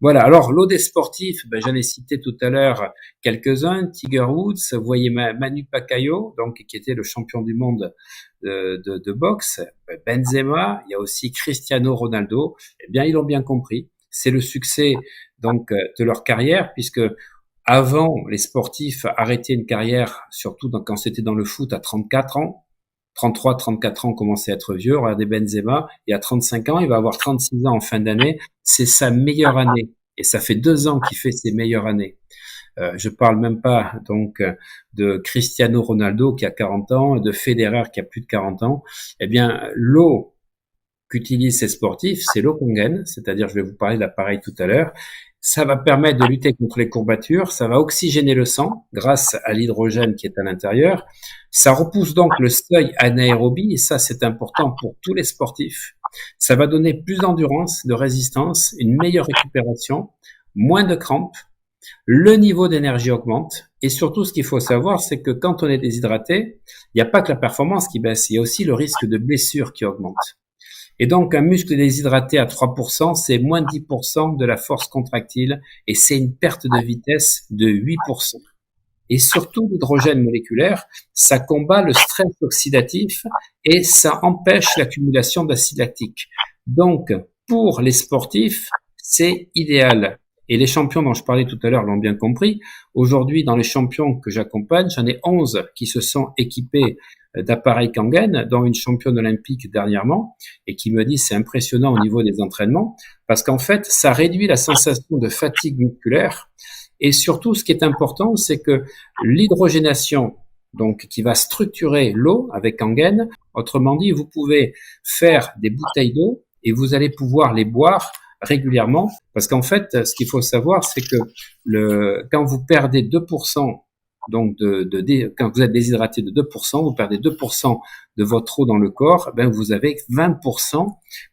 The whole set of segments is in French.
Voilà, alors l'eau des sportifs, ben, j'en ai cité tout à l'heure quelques-uns, Tiger Woods, vous voyez Manu Pacquiao, donc qui était le champion du monde de boxe, Benzema, il y a aussi Cristiano Ronaldo, eh bien ils l'ont bien compris, c'est le succès donc de leur carrière, puisque avant les sportifs arrêtaient une carrière, surtout quand c'était dans le foot à 34 ans, 33, 34 ans commençait à être vieux. Regardez Benzema, il a 35 ans, il va avoir 36 ans en fin d'année. C'est sa meilleure année. Et ça fait 2 ans qu'il fait ses meilleures années. Je parle même pas donc de Cristiano Ronaldo qui a 40 ans, de Federer qui a plus de 40 ans. Eh bien, l'eau qu'utilisent ces sportifs, c'est l'eau qu'on gaine, c'est-à-dire, je vais vous parler de l'appareil tout à l'heure. Ça va permettre de lutter contre les courbatures, ça va oxygéner le sang grâce à l'hydrogène qui est à l'intérieur. Ça repousse donc le seuil anaérobie, et ça c'est important pour tous les sportifs. Ça va donner plus d'endurance, de résistance, une meilleure récupération, moins de crampes, le niveau d'énergie augmente, et surtout ce qu'il faut savoir, c'est que quand on est déshydraté, il n'y a pas que la performance qui baisse, il y a aussi le risque de blessure qui augmente. Et donc, un muscle déshydraté à 3%, c'est moins de 10% de la force contractile et c'est une perte de vitesse de 8%. Et surtout, l'hydrogène moléculaire, ça combat le stress oxydatif et ça empêche l'accumulation d'acide lactique. Donc, pour les sportifs, c'est idéal. Et les champions dont je parlais tout à l'heure l'ont bien compris. Aujourd'hui, dans les champions que j'accompagne, j'en ai 11 qui se sont équipés d'appareils Kangen, dont une championne olympique dernièrement, et qui me dit c'est impressionnant au niveau des entraînements, parce qu'en fait, ça réduit la sensation de fatigue musculaire. Et surtout, ce qui est important, c'est que l'hydrogénation, donc qui va structurer l'eau avec Kangen, autrement dit, vous pouvez faire des bouteilles d'eau et vous allez pouvoir les boire régulièrement, parce qu'en fait, ce qu'il faut savoir, c'est que quand vous perdez 2%, donc quand vous êtes déshydraté de 2%, vous perdez 2% de votre eau dans le corps, ben vous avez 20%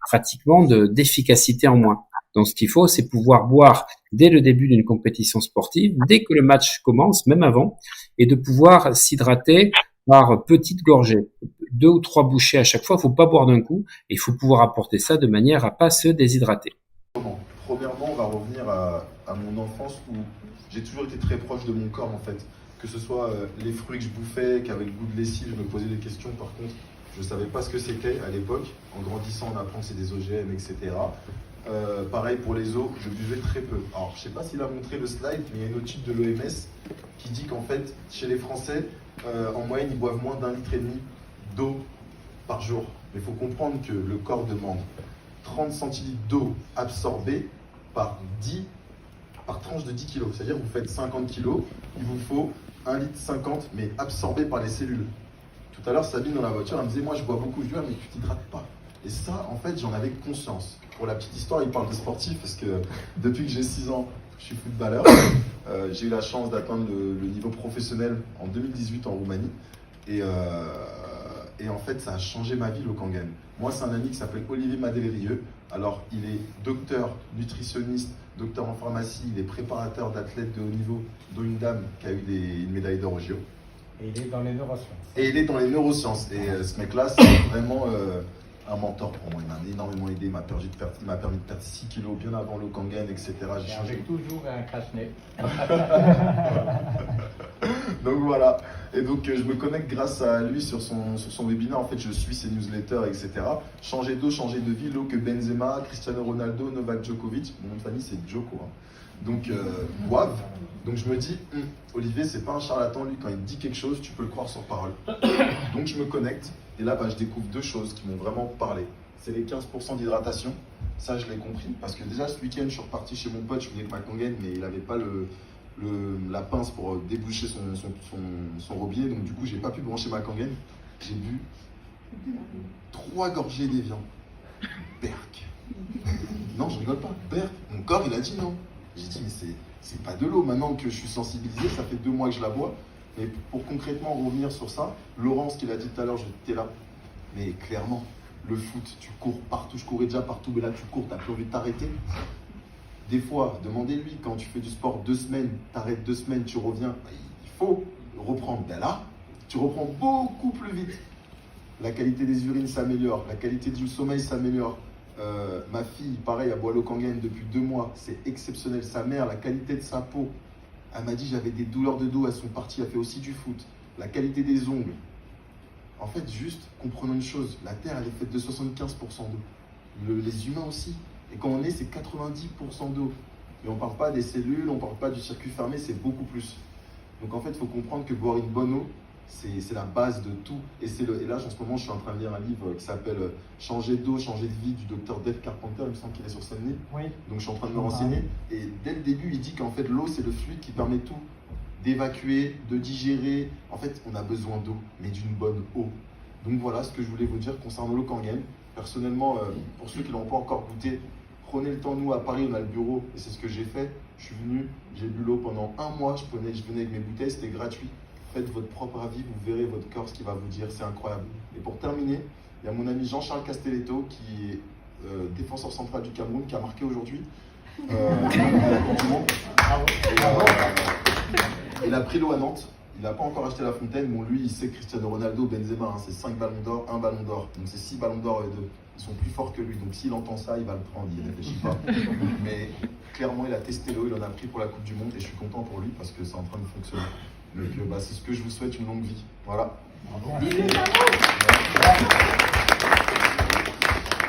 pratiquement d'efficacité en moins. Donc, ce qu'il faut, c'est pouvoir boire dès le début d'une compétition sportive, dès que le match commence, même avant, et de pouvoir s'hydrater par petites gorgées, 2 ou 3 bouchées à chaque fois. Il ne faut pas boire d'un coup, et il faut pouvoir apporter ça de manière à pas se déshydrater. Premièrement, on va revenir à mon enfance où j'ai toujours été très proche de mon corps en fait. Que ce soit les fruits que je bouffais, qu'avec le goût de lessive, je me posais des questions. Par contre, je ne savais pas ce que c'était à l'époque. En grandissant, on apprend que c'est des OGM, etc. Pareil pour les eaux, je buvais très peu. Alors, je ne sais pas s'il a montré le slide, mais il y a une autre étude de l'OMS qui dit qu'en fait, chez les Français, en moyenne, ils boivent moins d'1,5 litre d'eau par jour. Mais il faut comprendre que le corps demande 30 centilitres d'eau absorbée par tranche de 10 kg. C'est-à-dire que vous faites 50 kg, il vous faut 1,50 litre, mais absorbé par les cellules. Tout à l'heure, Sabine, dans la voiture, elle me disait, moi, je bois beaucoup. Je lui dis, ah, mais tu t'hydrates pas. Et ça, en fait, j'en avais conscience. Pour la petite histoire, il parle de sportif, parce que depuis que j'ai 6 ans, je suis footballeur. J'ai eu la chance d'atteindre le niveau professionnel en 2018 en Roumanie. Et en fait, ça a changé ma vie, le Kangen. Moi, c'est un ami qui s'appelle Olivier Madélérieux. Alors, il est docteur, nutritionniste, docteur en pharmacie, il est préparateur d'athlètes de haut niveau, dont une dame qui a eu une médaille d'or au JO. Et il est dans les neurosciences. Et il est dans les neurosciences. Et ce mec-là, c'est vraiment un mentor pour moi. Il m'a énormément aidé. Il m'a permis de perdre 6 kilos bien avant le Kangen, etc. J'ai changé. Avec toujours un crache-nez. Donc voilà. Et donc je me connecte grâce à lui sur son webinaire. En fait, je suis ses newsletters, etc. Changer d'eau, changer de vie. L'eau que Benzema, Cristiano Ronaldo, Novak Djokovic, mon nom de famille c'est Djoko, hein. Donc boivent. Donc je me dis, Olivier, c'est pas un charlatan, lui, quand il dit quelque chose, tu peux le croire sur parole. Donc je me connecte. Et là, je découvre 2 choses qui m'ont vraiment parlé. C'est les 15% d'hydratation. Ça, je l'ai compris. Parce que déjà, ce week-end, je suis reparti chez mon pote, je venais avec ma Kangen, mais il n'avait pas la pince pour déboucher son robinet. Donc, du coup, j'ai pas pu brancher ma Kangen. J'ai bu 3 gorgées d'Evian. Berk. Non, je rigole pas. Berk. Mon corps, il a dit non. J'ai dit, mais c'est pas de l'eau. Maintenant que je suis sensibilisé, ça fait 2 mois que je la bois. Mais pour concrètement revenir sur ça, Laurent, ce qu'il a dit tout à l'heure, j'étais là. Mais clairement, le foot, tu cours partout. Je courais déjà partout, mais là, tu cours, tu n'as plus envie de t'arrêter. Des fois, demandez-lui, quand tu fais du sport 2 semaines, t'arrêtes 2 semaines, tu reviens, il faut reprendre. Ben là, tu reprends beaucoup plus vite. La qualité des urines s'améliore, la qualité du sommeil s'améliore. Ma fille, pareil, à boit l'eau Kangen depuis 2 mois. C'est exceptionnel. Sa mère, la qualité de sa peau. Elle m'a dit j'avais des douleurs de dos. Elles sont parties. Elle fait aussi du foot. La qualité des ongles. En fait, juste comprenons une chose. La Terre, elle est faite de 75% d'eau. Les humains aussi. Et quand on est, c'est 90% d'eau. Et on ne parle pas des cellules, on ne parle pas du circuit fermé, c'est beaucoup plus. Donc en fait, il faut comprendre que boire une bonne eau, c'est la base de tout. Et là, en ce moment, je suis en train de lire un livre qui s'appelle Changer d'eau, changer de vie du docteur Dave Carpenter, il me semble qu'il est sur Sydney. Oui. Donc je suis en train de me renseigner. Et dès le début, il dit qu'en fait, l'eau, c'est le fluide qui permet tout. D'évacuer, de digérer. En fait, on a besoin d'eau, mais d'une bonne eau. Donc voilà ce que je voulais vous dire concernant l'eau Kangen. Personnellement, pour ceux qui ne l'ont pas encore goûté, prenez le temps. Nous, à Paris, on a le bureau et c'est ce que j'ai fait. Je suis venu, j'ai bu l'eau pendant 1 mois. Je venais avec mes bouteilles, c'était gratuit. Faites votre propre avis, vous verrez votre corps ce qu'il va vous dire. C'est incroyable. Et pour terminer, il y a mon ami Jean-Charles Castelletto qui est défenseur central du Cameroun, qui a marqué aujourd'hui à la Coupe du Monde. Il a pris l'eau à Nantes. Il n'a pas encore acheté la fontaine. Bon, lui, il sait Cristiano Ronaldo, Benzema, hein, c'est 5 ballons d'or, 1 ballon d'or. Donc c'est 6 ballons d'or et 2. Ils sont plus forts que lui. Donc s'il entend ça, il va le prendre, il ne réfléchit pas. Mais clairement, il a testé l'eau, il en a pris pour la Coupe du Monde et je suis content pour lui parce que c'est en train de fonctionner. Donc c'est ce que je vous souhaite, une longue vie. Voilà.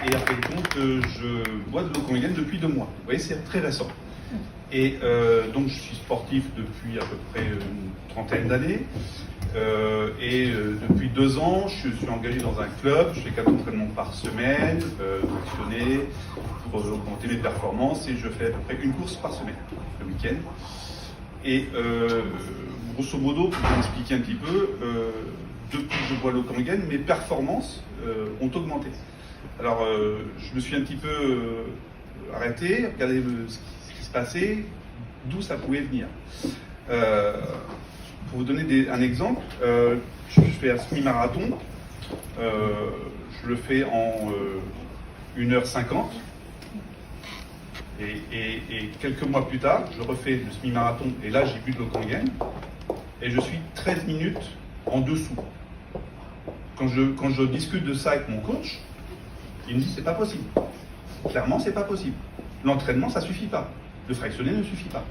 Et après le compte, je bois de l'eau Kangen depuis 2 mois. Vous voyez, c'est très récent. Et donc je suis sportif depuis à peu près une trentaine d'années. Depuis 2 ans, je suis engagé dans un club. Je fais 4 entraînements par semaine, fractionnés, pour augmenter mes performances. Et je fais à peu près 1 course par semaine, le week-end. Et grosso modo, pour vous expliquer un petit peu, depuis que je bois l'eau Kangen, mes performances ont augmenté. Alors, je me suis un petit peu arrêté, regardé ce qui se passait, d'où ça pouvait venir. Pour vous donner un exemple, je fais un semi-marathon, je le fais en 1h50, et quelques mois plus tard, je refais le semi-marathon, et là j'ai bu de l'eau Kangen, et je suis 13 minutes en dessous. Quand je discute de ça avec mon coach, il me dit c'est pas possible. Clairement, c'est pas possible. L'entraînement, ça suffit pas. Le fractionné ne suffit pas.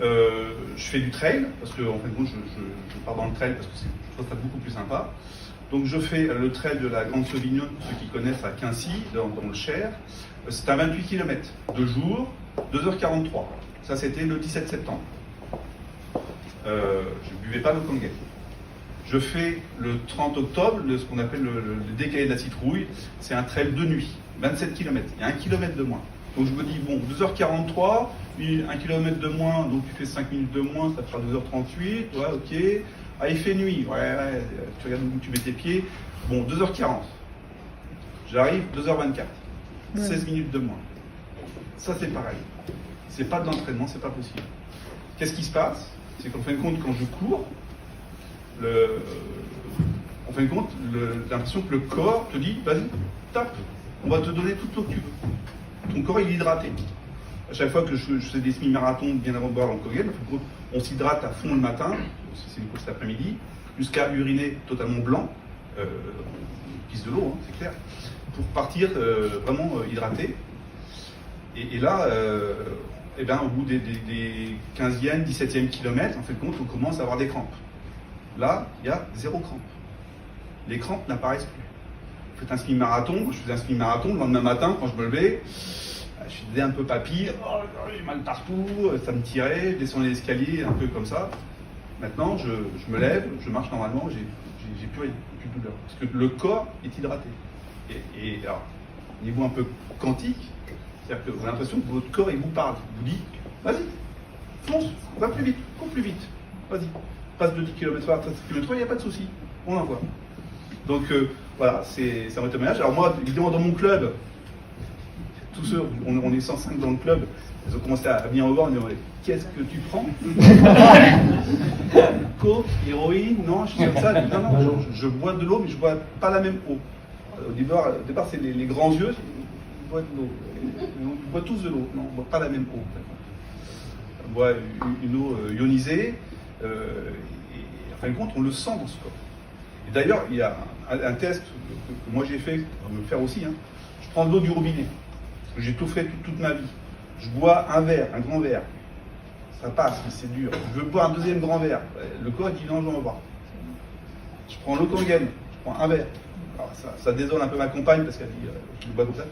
Je fais du trail, parce que en fin de compte, je pars dans le trail parce que je trouve ça beaucoup plus sympa. Donc je fais le trail de la Grande Sauvignon, ceux qui connaissent à Quincy, dans le Cher. C'est à 28 km, 2 jours, 2h43. Ça, c'était le 17 septembre. Je ne buvais pas le Kangen. Je fais le 30 octobre, ce qu'on appelle le décalé de la citrouille. C'est un trail de nuit, 27 km. Il y a 1 km de moins. Donc je me dis, bon, 2h43, 1 km de moins, donc tu fais 5 minutes de moins, ça te fera 2h38, ouais, ok. Ah, il fait nuit, ouais, tu regardes où tu mets tes pieds. Bon, 2h40. J'arrive, 2h24. 16 minutes de moins. Ça, c'est pareil. C'est pas de l'entraînement, c'est pas possible. Qu'est-ce qui se passe? C'est qu'en fin de compte, quand je cours, en fin de compte, l'impression que le corps te dit, vas-y, tape, on va te donner toute l'eau que tu veux. Ton corps, il est hydraté. À chaque fois que je fais des semi-marathons bien avant de boire en Kangen, on s'hydrate à fond le matin, c'est une course l'après-midi, jusqu'à uriner totalement blanc, pisse de l'eau, hein, c'est clair, pour partir vraiment hydraté. Et là, au bout des 15e, 17e kilomètres, en fait, on commence à avoir des crampes. Là, il y a 0 crampes. Les crampes n'apparaissent plus. Vous faites un semi-marathon, je faisais un semi-marathon, le lendemain matin, quand je me levais, je faisais un peu papy, j'ai mal partout, ça me tirait, je descendais l'escalier, un peu comme ça. Maintenant, je me lève, je marche normalement, j'ai plus rien, plus de douleur. Parce que le corps est hydraté. Et alors, au niveau un peu quantique, c'est-à-dire que vous avez l'impression que votre corps, il vous parle, il vous dit, vas-y, fonce, va plus vite, cours plus vite, vas-y. Passe de 10 km/h à 13 km/h, il n'y a pas de souci, on envoie. Donc voilà, c'est un témoignage. Alors moi, évidemment, dans mon club, tous ceux, on est 105 dans le club, ils ont commencé à venir me voir, ils me disent, qu'est-ce que tu prends? Coke, héroïne, non, je suis comme ça. Non, je bois de l'eau, mais je ne bois pas la même eau. Au départ c'est les grands yeux, ils boivent de l'eau. Ils boivent tous de l'eau, non, on ne boit pas la même eau. On boit une eau ionisée. Et en fin de compte, on le sent dans ce corps. Et d'ailleurs, il y a un test que moi j'ai fait, on va me le faire aussi. Hein. Je prends de l'eau du robinet. Parce que j'ai tout fait toute ma vie. Je bois un verre, un grand verre. Ça passe, mais c'est dur. Je veux boire un deuxième grand verre. Le corps dit non, je vais en boire. Je prends l'eau Kangen, je prends un verre. Alors ça désole un peu ma compagne parce qu'elle dit je bois comme ça.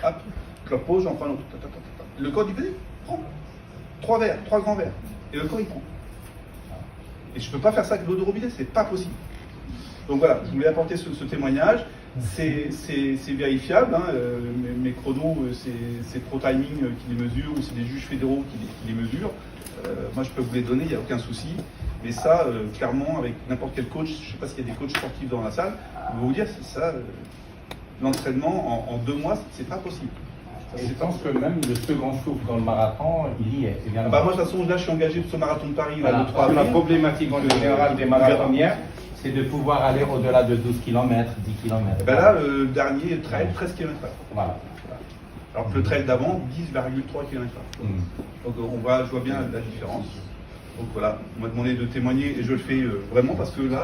Hop, je le repose, j'en prends un autre. Le corps dit vas-y, prends. 3 verres, 3 grands verres. Et le corps il prend. Et je ne peux pas faire ça avec l'eau de robinet, c'est pas possible. Donc voilà, je voulais apporter ce témoignage. C'est vérifiable, hein. Mes chronos, c'est Pro Timing qui les mesure, ou c'est des juges fédéraux qui les mesurent. Moi, je peux vous les donner, il n'y a aucun souci. Mais ça, clairement, avec n'importe quel coach, je ne sais pas s'il y a des coachs sportifs dans la salle, je vais vous dire, c'est ça, l'entraînement en 2 mois, c'est pas possible. Et je pense que même le second souffle dans le marathon, il y est également. Bah moi, de toute façon, là, je suis engagé pour ce marathon de Paris, Voilà. là, le 3 La avril. problématique en général des marathoniens, c'est de pouvoir aller au-delà de 12 km, 10 km. Et ben là, le dernier trail, 13 km/h. Voilà. Alors que le trail d'avant, 10,3 km/h. Donc je vois bien la différence. Donc voilà, on m'a demandé de témoigner et je le fais vraiment parce que là,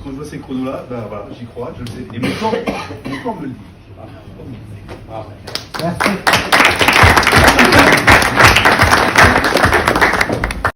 quand je vois ces chronos-là, bah, voilà, j'y crois, je le sais. Et mon corps me le dit. Merci.